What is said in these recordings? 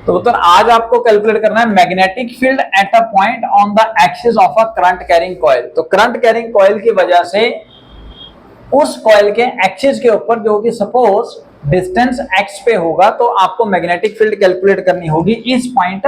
तो उत्तर आज आपको कैलकुलेट करना है magnetic field at a point on the axis of a current carrying coil. तो करंट कैरिंग कॉइल की वजह से उस कॉइल के एक्सिस के ऊपर जो कि सपोज डिस्टेंस x पे होगा, तो आपको मैग्नेटिक फील्ड कैलकुलेट करनी होगी इस पॉइंट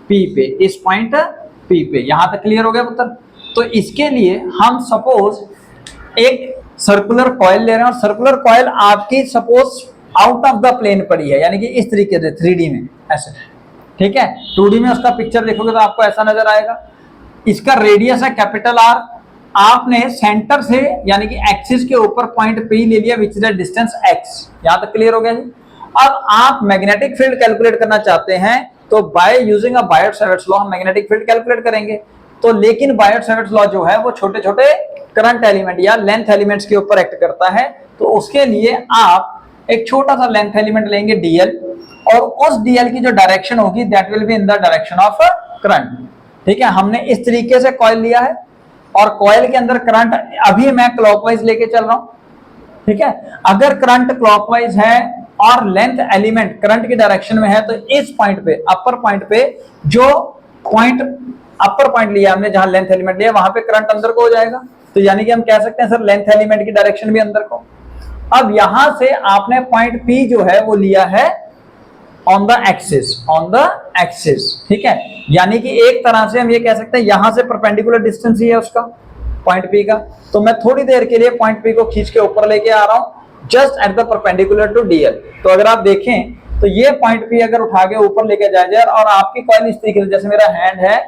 P पे, इस पॉइंट P पे। यहां तक क्लियर हो गया पुत्र? तो इसके लिए हम सपोज एक सर्कुलर कॉइल ले रहे हैं और सर्कुलर कॉइल आपकी suppose out of the plane पड़ी है, यानी कि इस तरीके से 3D में ऐसे, ठीक है। 2D में उसका पिक्चर देखोगे तो आपको ऐसा नजर आएगा। इसका रेडियस है कैपिटल R। आपने सेंटर से यानी कि एक्सिस के ऊपर पॉइंट P ले लिया which is the distance x। यहां तक क्लियर हो गया जी? अब आप मैग्नेटिक फील्ड कैलकुलेट करना चाहते हैं तो बाय यूजिंग अ बायोट-सैवर्ट्स लॉ हम मैग्नेटिक फील्ड कैलकुलेट करेंगे। तो लेकिन बायोट-सैवर्ट्स लॉ जो है वो छोटे छोटे करंट एलिमेंट या लेंथ एलिमेंट्स के ऊपर एक्ट करता है। तो उसके लिए आप एक छोटा सा लेंथ एलिमेंट लेंगे dl, और उस dl की जो डायरेक्शन होगी that will be in the direction of current. ठीक है, हमने इस तरीके से कॉइल लिया है और कॉइल के अंदर करंट अभी मैं क्लॉकवाइज लेके चल रहा हूं। ठीक है, अगर करंट क्लॉकवाइज है और लेंथ एलिमेंट करंट की डायरेक्शन में है तो इस पॉइंट पे, अपर पॉइंट पे, जो पॉइंट अपर पॉइंट लिया हमने जहां लेंथ एलिमेंट लिया वहां पे करंट अंदर को हो जाएगा। तो यानी कि हम कह सकते हैं सर लेंथ एलिमेंट की डायरेक्शन भी अंदर को। अब यहां से आपने पॉइंट P जो है वो लिया है on the axis, on the axis. ठीक है, यानी कि एक तरह से हम ये कह सकते हैं यहां से परपेंडिकुलर डिस्टेंस ही है उसका पॉइंट P का। तो मैं थोड़ी देर के लिए पॉइंट P को खींच के ऊपर लेके आ रहा हूं just at the perpendicular to dl। तो अगर आप देखें तो ये पॉइंट P अगर उठा के ऊपर लेके जाया जाए और आपकी कॉइल इस तरीके से, जैसे मेरा हैंड है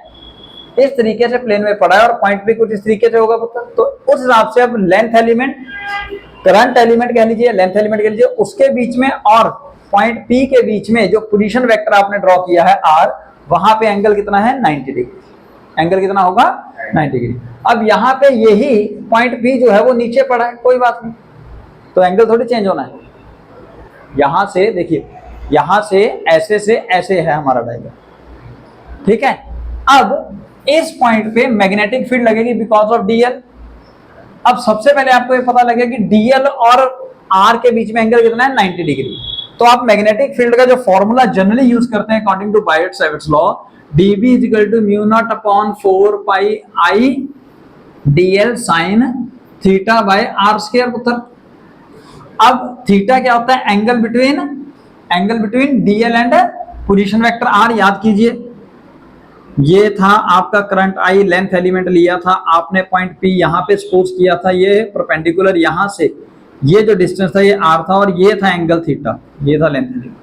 इस तरीके से प्लेन में पड़ा है और पॉइंट P कुछ इस तरीके से होगा पुत्र, तो उस हिसाब से अब लेंथ एलिमेंट, करंट एलिमेंट कह लीजिए, लेंथ एलिमेंट कह लीजिए, उसके बीच में और पॉइंट P के बीच में जो पोजीशन वेक्टर आपने ड्रॉ किया है R, वहां पे एंगल कितना है 90 डिग्री। एंगल कितना होगा 90 डिग्री। अब यहाँ पे यही पॉइंट P जो है वो नीचे पड़ा है, कोई बात नहीं, तो एंगल थोड़ी चेंज होना है। यहां से देखिए, यहां से ऐसे है हमारा डायग्राम। ठीक है, अब इस पॉइंट पे मैग्नेटिक फील्ड लगेगी बिकॉज ऑफ dl। अब सबसे पहले आपको ये पता लगेगा कि dl और r के बीच में एंगल कितना है 90 डिग्री। तो आप मैग्नेटिक फील्ड का जो फॉर्मूला जनरली यूज करते हैं according to Biot Savart's law, dB is equal to mu naught upon 4 pi I dl sine theta by r square पुत्र। अब थीटा क्या होता है? Angle between dl and position vector r। याद कीजिए, ये था आपका करंट I, लेंथ एलिमेंट लिया था आपने पॉइंट P यहां पे सपोज किया था, ये परपेंडिकुलर यहां से ये जो डिस्टेंस था ये r था और ये था एंगल थीटा, ये था लेंथ एलिमेंट।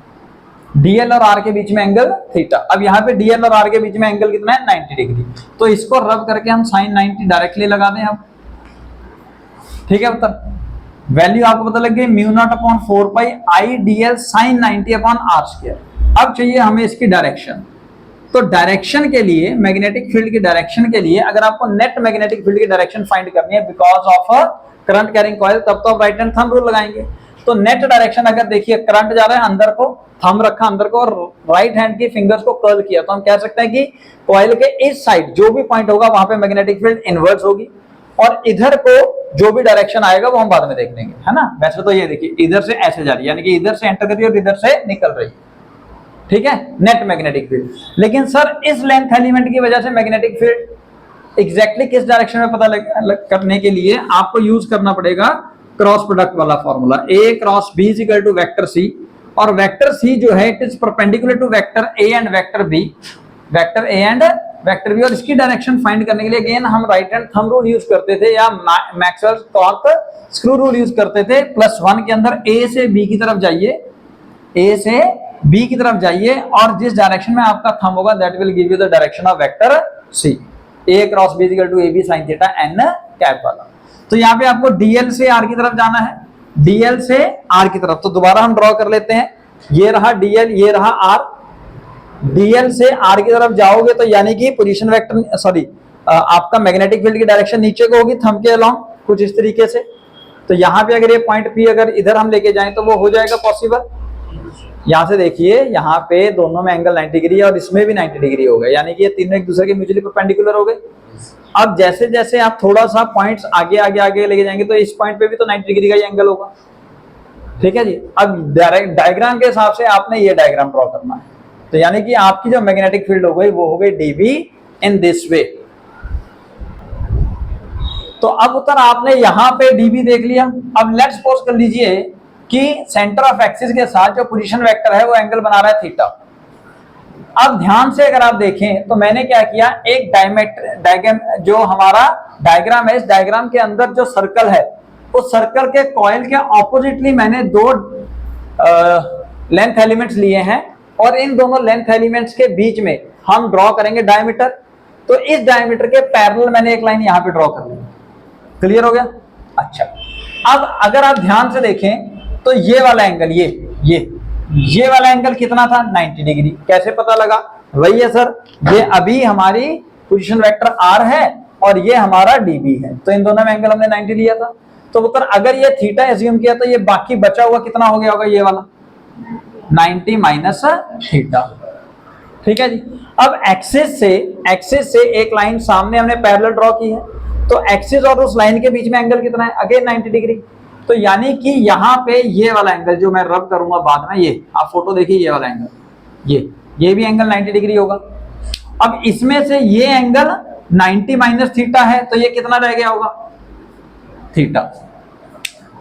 dl और r के बीच में एंगल थीटा। अब यहाँ पे dl और r के बीच में एंगल कितना है 90 डिग्री। तो इसको रब करके हम साइन 90 डायरेक्टली लगा दें अब। ठीक है, मतलब वैल्यू आपको पता लग गई mu naught upon 4 pi I dl sine 90 upon r square. अब चाहिए हमें इसकी डायरेक्शन। तो डायरेक्शन के लिए, मैग्नेटिक फील्ड की डायरेक्शन के लिए, अगर आपको नेट मैग्नेटिक फील्ड की डायरेक्शन फाइंड करनी है because of a current carrying coil, तब तो आप राइट हैंड थंब रूल लगाएंगे। तो नेट डायरेक्शन अगर देखिए करंट जा रहा है अंदर को, थंब रखा अंदर को और राइट हैंड की फिंगर्स को कर्ल किया, तो हम कह सकते हैं कि कॉइल के इस साइड जो भी पॉइंट होगा वहां पे मैग्नेटिक फील्ड इनवर्स होगी और इधर को जो भी डायरेक्शन आएगा वो हम बाद में देख लेंगे, है ना। वैसे तो ये देखिए इधर से ऐसे जा रही है, यानी कि इधर से एंटर कर रही है और इधर से निकल रही है। ठीक है, नेट मैग्नेटिक फील्ड। लेकिन सर इस लेंथ एलिमेंट की वजह से मैग्नेटिक फील्ड एग्जैक्टली किस डायरेक्शन में पता करने के लिए आपको यूज करना पड़ेगा क्रॉस प्रोडक्ट वाला formula, A cross B is equal to vector C। और वेक्टर C जो है it is perpendicular to vector A and vector B, vector A and vector B। और इसकी डायरेक्शन फाइंड करने के लिए अगेन हम right hand thumb rule use करते थे या Maxwell torque screw rule use करते थे। +1 के अंदर A से B की तरफ जाइए, A से B की तरफ जाइए और जिस डायरेक्शन में आपका थंब होगा that will give you the direction of vector C। A cross B is equal to AB sin theta n cap वाला। तो यहाँ पे आपको dl से r की तरफ जाना है, dl से r की तरफ। तो दोबारा हम ड्रॉ कर लेते हैं, ये रहा dl, ये रहा r। dl से r की तरफ जाओगे तो यानी कि पोजीशन वेक्टर, सॉरी आपका मैग्नेटिक फील्ड की डायरेक्शन नीचे को होगी थंब के अलोंग कुछ इस तरीके से। तो यहाँ पे अगर ये पॉइंट P अगर इधर हम लेके जाएं तो वो हो जाएगा पॉसिबल। यहाँ से देखिए, यहाँ पे दोनों में एंगल 90 डिग्री है और इसमें भी 90 डिग्री हो गए, यानी कि ये तीनों एक दूसरे के म्यूचुअली परपेंडिकुलर हो गए। अब जैसे जैसे आप थोड़ा सा पॉइंट्स आगे लेके जाएंगे तो इस पॉइंट पे भी तो 90 डिग्री का ही एंगल होगा। ठीक है जी। अब डायग्राम के हिसाब से आपने ये डायग्राम ड्रॉ करना है। तो यानी कि आपकी जो मैग्नेटिक फील्ड हो गई वो हो गई डीबी इन दिस वे। तो अब उत्तर आपने यहां पे डीबी देख लिया। अब लेट्स सपोज कर लीजिए कि सेंटर ऑफ एक्सिस के साथ जो पोजीशन वेक्टर है वो एंगल बना रहा है थीटा। अब ध्यान से अगर आप देखें तो मैंने क्या किया, एक डायग्राम जो हमारा डायग्राम है, इस डायग्राम के अंदर जो सर्कल है उस सर्कल के कॉइल के ऑपोजिटली मैंने दो लेंथ एलिमेंट्स लिए हैं और इन दोनों लेंथ एलिमेंट्स के बीच में हम ड्रॉ करेंगे डायमीटर। तो इस डायमीटर के पैरेलल मैंने एक लाइन यहां पे ड्रॉ कर ली। क्लियर हो गया? अच्छा, अब अगर आप ध्यान से देखें तो ये वाला एंगल ये वाला एंगल कितना था? 90 डिग्री। कैसे पता लगा? वही है सर, ये अभी हमारी पोजीशन वेक्टर आर है और ये हमारा डीबी है, तो इन दोनों में एंगल हमने 90 लिया था। तो उत्तर अगर ये थीटा एज्यूम किया तो ये बाकी बचा हुआ कितना हो गया होगा? ये वाला 90 माइनस थीटा। ठीक है जी। अब एक्सिस से एक लाइन सामने हमने पैरेलल ड्रॉ की है, तो एक्सिस और उस लाइन के बीच में एंगल कितना है? Again 90 degree. तो यानी कि यहाँ पे ये वाला एंगल जो मैं रब करूंगा बाद में, ये आप फोटो देखिए, ये वाला एंगल, ये भी एंगल 90 डिग्री होगा। अब इसमें से ये एंगल 90 माइनस थीटा है, तो ये कितना रह गया होगा? थीटा।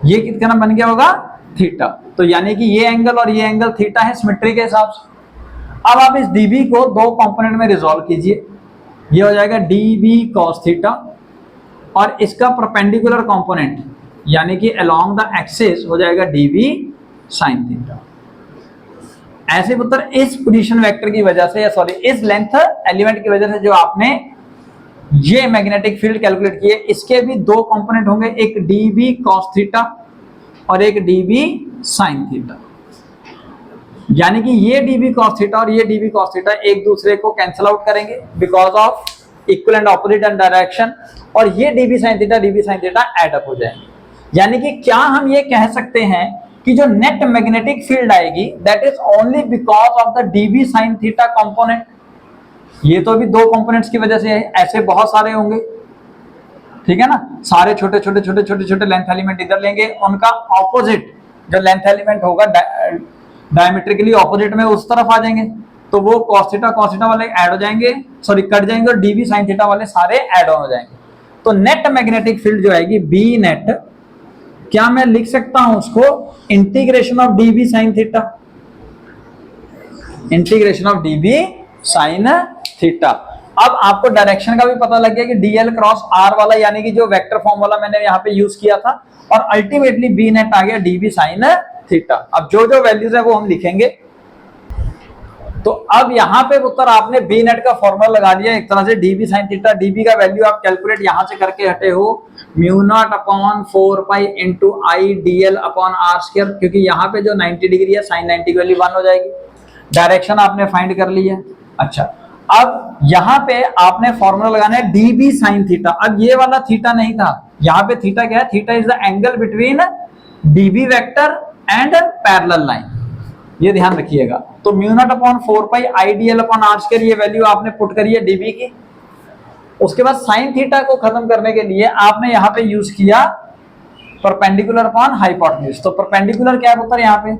ये कितना बन गया होगा? थीटा। तो यानी कि ये एंगल और ये एंगल थीटा है सिमेट्री के हिसाब से। अब आप इस डीबी को दो कंपोनेंट में रिजॉल्व कीजिए। ये हो जाएगा डीबी कॉस थीटा और इसका परपेंडिकुलर कंपोनेंट यानी कि अलोंग द एक्सिस हो जाएगा डीबी साइन थीटा। ऐसे उत्तर इस पोजीशन वेक्टर की वजह से, सॉरी इस लेंथ एलिमेंट की वजह से जो आपने ये मैग्नेटिक फील्ड कैलकुलेट किए, इसके भी दो कंपोनेंट होंगे, एक डीबी कॉस थीटा और एक डीबी साइन थीटा। यानी कि ये डीबी कॉस थीटा और ये डीबी कॉस थीटा एक दूसरे को कैंसिल आउट करेंगे because of equal and opposite and direction, और ये dB sine theta add up हो जाएंगे। यानी कि क्या हम ये कह सकते हैं कि जो नेट मैग्नेटिक फील्ड आएगी that is only because of the dB sine theta component. ये तो अभी दो कंपोनेंट्स की वजह से है, ऐसे बहुत सारे होंगे, ठीक है ना। सारे छोटे छोटे लेंथ एलिमेंट इधर लेंगे, उनका ऑपोजिट जो लेंथ एलिमेंट होगा डायमेट्रिकली ऑपोजिट में उस तरफ आ जाएंगे, तो वो cos थीटा वाले ऐड हो जाएंगे, सॉरी कट जाएंगे, और डीबी साइन थीटा वाले सारे ऐड ऑन हो जाएंगे। तो नेट मैग्नेटिक फील्ड जो आएगी बी नेट, क्या मैं लिख सकता हूं उसको integration of dB sine theta, integration of dB sine theta. अब आपको डायरेक्शन का भी पता लग गया कि डीएल क्रॉस आर वाला यानी कि जो वेक्टर फॉर्म वाला मैंने यहाँ पे यूज किया था, और अल्टीमेटली बी नेट आ गया डीबी साइन थीटा। अब जो जो वैल्यूज है वो हम लिखेंगे। तो अब यहाँ पे उत्तर आपने बी नेट का फॉर्मूला लगा दिया एक तरह से डीबी साइन थीटा। डीबी का वैल्यू आप कैलकुलेट यहां से करके हटे हो, mu naught upon 4 pi into I dl upon r square, क्योंकि यहाँ पे जो 90 डिग्री है साइन 90 की वैल्यू 1 हो जाएगी। डायरेक्शन आपने फाइंड कर ली है। अच्छा, अब यहाँ पे आपने फॉर्मूला लगाना है डीबी साइन थीटा। अब ये वाला थीटा नहीं था, यहाँ पे थीटा क्या है? Theta is the angle between dB vector and parallel line, ये ध्यान रखिएगा। तो mu naught upon 4 pi I dl upon r square, ये वैल्यू आपने पुट करी है डीबी की। उसके बाद साइन थीटा को खत्म करने के लिए आपने यहाँ पे यूज किया परपेंडिकुलर अपॉन हाइपोटेन्यूज। तो परपेंडिकुलर क्या होता है यहाँ पे?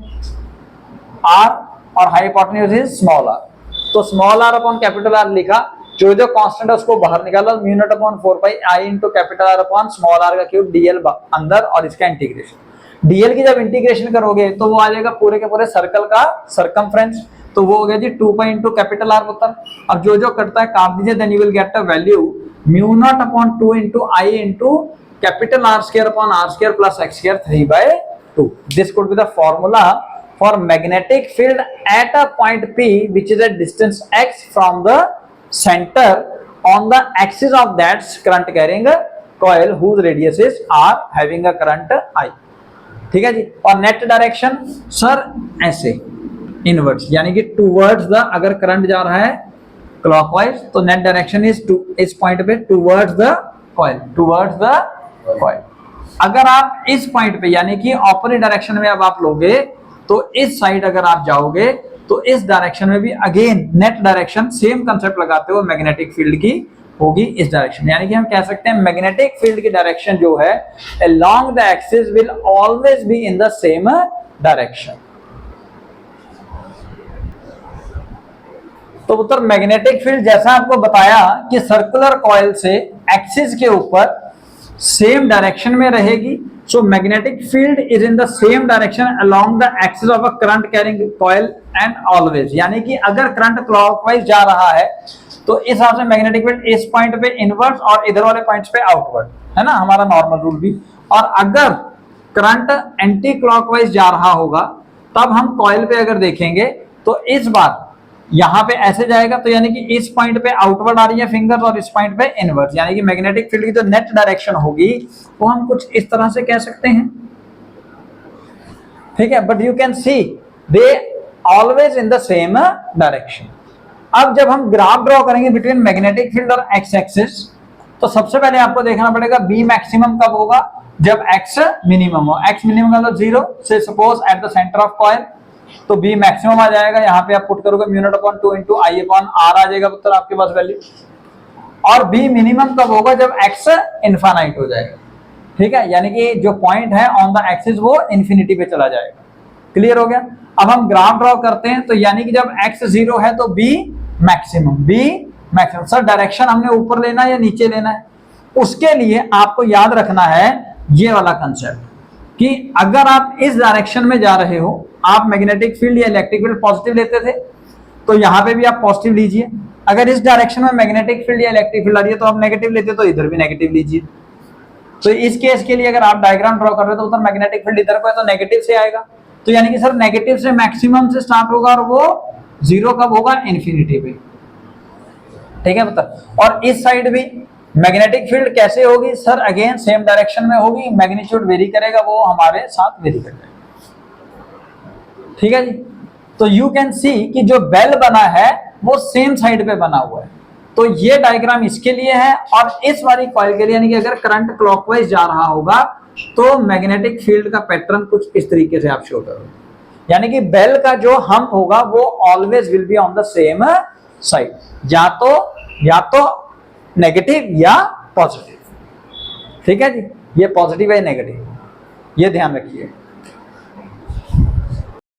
आर, और हाइपोटेन्यूज इज स्मॉल आर। तो small r upon capital r लिखा, जो जो कांस्टेंट है उसको बाहर निकाला, mu naught upon 4 pi I into capital r upon small r का क्यूब डीएल अंदर, और इसका इंटीग्रेशन। डीएल की जब इंटीग्रेशन करोगे तो वो आ जाएगा पूरे के पूरे सर्कल का सरकमफ्रेंस, तो वो हो गया जी 2 पाई इंटू कैपिटल आर उत्तर। अब जो जो करता है काट दीजिए, then you will get a value mu naught upon 2 into I into capital r square upon r square plus x square 3/2। This could be the formula for magnetic field at a point P which is a distance x from the center on the axis of that current carrying coil whose radius is r having a current I। ठीक है जी। और net direction sir ऐसे inwards, यानी कि towards the, अगर current जा रहा है क्लॉकवाइज तो नेट डायरेक्शन इज टू, इस पॉइंट पे towards the coil, towards the coil. अगर आप इस पॉइंट पे यानी कि ऑपोजिट डायरेक्शन में अब आप लोगे तो इस साइड अगर आप जाओगे तो इस डायरेक्शन में भी again net direction same concept लगाते हुए मैग्नेटिक फील्ड की होगी इस डायरेक्शन। यानी कि हम कह सकते हैं मैग्नेटिक फील्ड की डायरेक्शन जो है along the axis will always be in the same direction। तो उत्तर मैग्नेटिक फील्ड जैसा आपको बताया कि सर्कुलर कॉइल से एक्सिस के ऊपर सेम डायरेक्शन में रहेगी, so magnetic field is in the same direction along the axis of a current carrying coil and always, यानी कि अगर करंट क्लॉकवाइज जा रहा है तो इस हिसाब से मैग्नेटिक फील्ड इस पॉइंट पे इनवर्स और इधर वाले पॉइंट्स पे आउटवर्ड, है ना हमारा नॉर्मल रूल भी। और अगर करंट एंटी क्लॉकवाइज जा रहा होगा तब हम कॉइल पे अगर देखेंगे तो इस बार यहां पे ऐसे जाएगा, तो यानी कि इस पॉइंट पे आउटवर्ड आ रही है फिंगर्स और इस पॉइंट पे इनवर्स, यानी कि मैग्नेटिक फील्ड की जो नेट डायरेक्शन होगी वो हम कुछ इस तरह से कह सकते हैं, ठीक है। But you can see they always in the same direction. अब जब हम ग्राफ ड्रॉ करेंगे बिटवीन मैग्नेटिक फील्ड और एक्स एक्सिस, तो सबसे पहले आपको देखना पड़ेगा बी मैक्सिमम कब होगा, जब एक्स मिनिमम हो। एक्स मिनिमम मतलब 0 से suppose at the centre of coil, तो बी मैक्सिमम आ जाएगा, यहाँ पे आप पुट करोगे μ0/2 इंटू I/r आ जाएगा उत्तर आपके पास वैल्यू। और बी मिनिमम कब होगा, जब एक्स इनफाइनाइट हो जाएगा, ठीक है, यानी कि जो पॉइंट है ऑन द एक्सिस वो इंफिनिटी पे चला जाएगा। क्लियर हो गया। अब हम ग्राफ ड्रॉ करते हैं, तो यानी कि जब एक्स 0 है तो बी मैक्सिमम। सर डायरेक्शन हमने ऊपर लेना है या नीचे लेना है, उसके लिए आपको याद रखना है ये वाला कंसेप्ट कि अगर आप इस डायरेक्शन में जा रहे हो, आप मैग्नेटिक फील्ड या इलेक्ट्रिक फील्ड पॉजिटिव लेते थे तो यहां पे भी आप पॉजिटिव लीजिए। अगर इस डायरेक्शन में मैग्नेटिक फील्ड या इलेक्ट्रिक फील्ड आ रही है तो आप नेगेटिव लेते तो इधर भी नेगेटिव लीजिए। तो इस केस के लिए अगर आप डायग्राम ड्रॉ कर रहे हो तो उधर मैग्नेटिक फील्ड इधर को है तो नेगेटिव से आएगा, तो यानी कि सर नेगेटिव से मैक्सिमम से स्टार्ट होगा और वो 0 कब होगा, इन्फिनिटी पे, ठीक है बता। और इस साइड भी मैग्नेटिक फील्ड कैसे होगी सर, अगेन सेम डायरेक्शन में होगी, मैग्नीट्यूड वेरी करेगा, वो हमारे साथ वेरी करेगा, ठीक है जी। तो यू कैन सी कि जो बेल बना है वो सेम साइड पे बना हुआ है, तो ये डायग्राम इसके लिए है और इस वाली कॉइल के लिए, यानी कि अगर करंट क्लॉकवाइज जा रहा होगा तो मैग्नेटिक फील्ड का पैटर्न कुछ इस तरीके से आप शो करोगे, यानी कि बेल का जो हम्प होगा वो always will be on the same side, या तो नेगेटिव या पॉजिटिव, ठीक है जी। ये पॉजिटिव है नेगेटिव, ये ध्यान रखिए।